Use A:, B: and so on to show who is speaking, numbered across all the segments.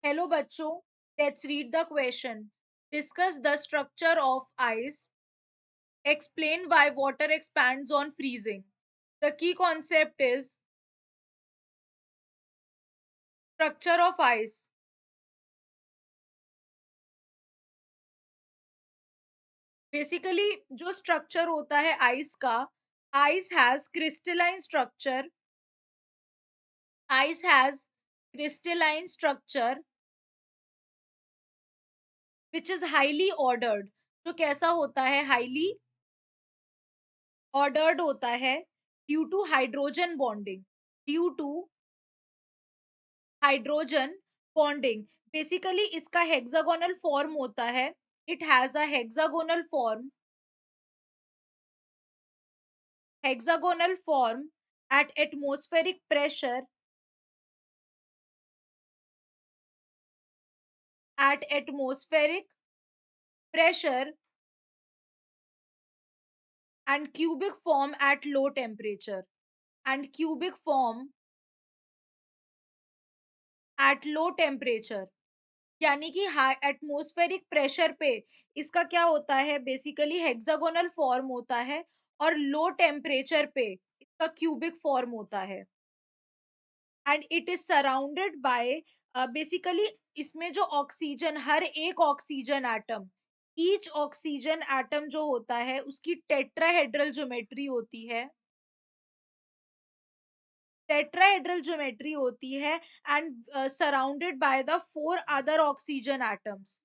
A: Hello बच्चों, let's read the question. Discuss the structure of ice, explain why water expands on freezing. The key concept is structure of ice. Basically जो structure होता है ice का, ice has crystalline structure, ice has crystalline structure which is highly ordered. जो कैसा होता है, highly ordered होता है due to hydrogen bonding, due to hydrogen bonding. Basically इसका हेक्सागोनल फॉर्म होता है, it has a hexagonal form, hexagonal form at atmospheric pressure, at atmospheric pressure and cubic form at low temperature, and cubic form at low temperature। यानी कि high atmospheric pressure पे इसका क्या होता है, बेसिकली हेक्सागोनल फॉर्म होता है, और लो टेम्परेचर पे इसका क्यूबिक फॉर्म होता है। And it is surrounded by, basically इसमें जो ऑक्सीजन, हर एक oxygen atom, each oxygen atom जो होता है उसकी टेट्राहेड्रल ज्योमेट्री होती है, टेट्राहेड्रल ज्योमेट्री होती है, and surrounded by the four other oxygen atoms,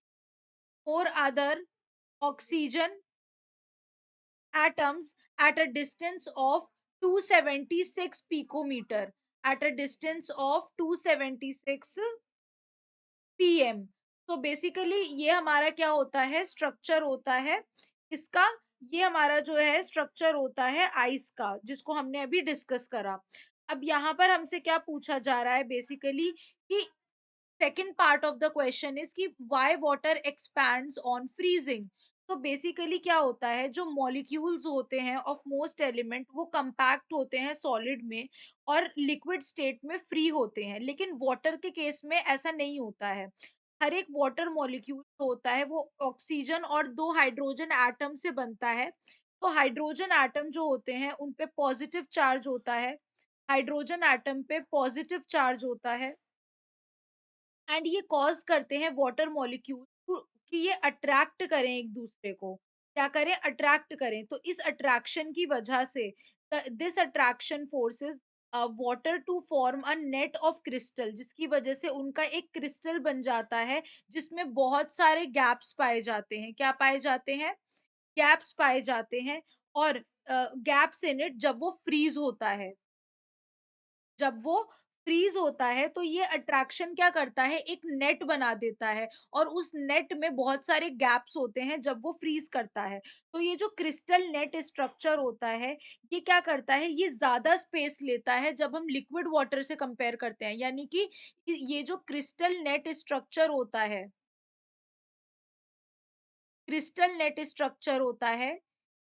A: four other oxygen atoms at a distance of 276 picometer, at a distance of 276 pm। तो basically ये हमारा क्या होता है, स्ट्रक्चर होता है इसका। ये हमारा जो है स्ट्रक्चर होता है आइस का, जिसको हमने अभी डिस्कस करा। अब यहाँ पर हमसे क्या पूछा जा रहा है बेसिकली, कि second part of the question is कि why water expands on freezing. तो बेसिकली क्या होता है, जो मॉलिक्यूल्स होते हैं ऑफ मोस्ट एलिमेंट वो कंपैक्ट होते हैं सॉलिड में और लिक्विड स्टेट में फ्री होते हैं, लेकिन वाटर के केस में ऐसा नहीं होता है। हर एक वाटर मॉलिक्यूल होता है वो ऑक्सीजन और दो हाइड्रोजन एटम से बनता है। तो हाइड्रोजन एटम जो होते हैं उन पे पॉजिटिव चार्ज होता है, हाइड्रोजन एटम पे पॉजिटिव चार्ज होता है, एंड ये कॉज करते हैं वाटर मॉलिक्यूल कि ये अट्रैक्ट करें एक दूसरे को, क्या करें, अट्रैक्ट करें। तो इस अट्रैक्शन की वजह से, this attraction forces water to form a net of crystal, जिसकी वजह से उनका एक क्रिस्टल बन जाता है जिसमें बहुत सारे गैप्स पाए जाते हैं। क्या पाए जाते हैं, गैप्स पाए जाते हैं। और गैप्स इन इट, जब वो फ्रीज होता है, जब वो फ्रीज होता है तो ये अट्रैक्शन क्या करता है, एक नेट बना देता है, और उस नेट में बहुत सारे गैप्स होते हैं जब वो फ्रीज करता है। तो ये जो क्रिस्टल नेट स्ट्रक्चर होता है, ये क्या करता है, ये ज्यादा स्पेस लेता है जब हम लिक्विड वाटर से कंपेयर करते हैं। यानी कि ये जो क्रिस्टल नेट स्ट्रक्चर होता है, क्रिस्टल नेट स्ट्रक्चर होता है,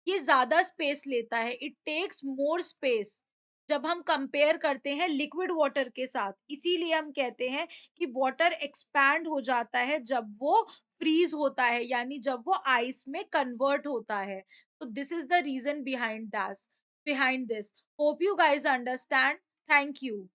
A: ये ज्यादा स्पेस लेता है, इट टेक्स मोर स्पेस जब हम कंपेयर करते हैं लिक्विड वाटर के साथ। इसीलिए हम कहते हैं कि वाटर एक्सपैंड हो जाता है जब वो फ्रीज होता है, यानी जब वो आइस में कन्वर्ट होता है। तो this is the reason behind this, behind this. Hope you guys understand. Thank you.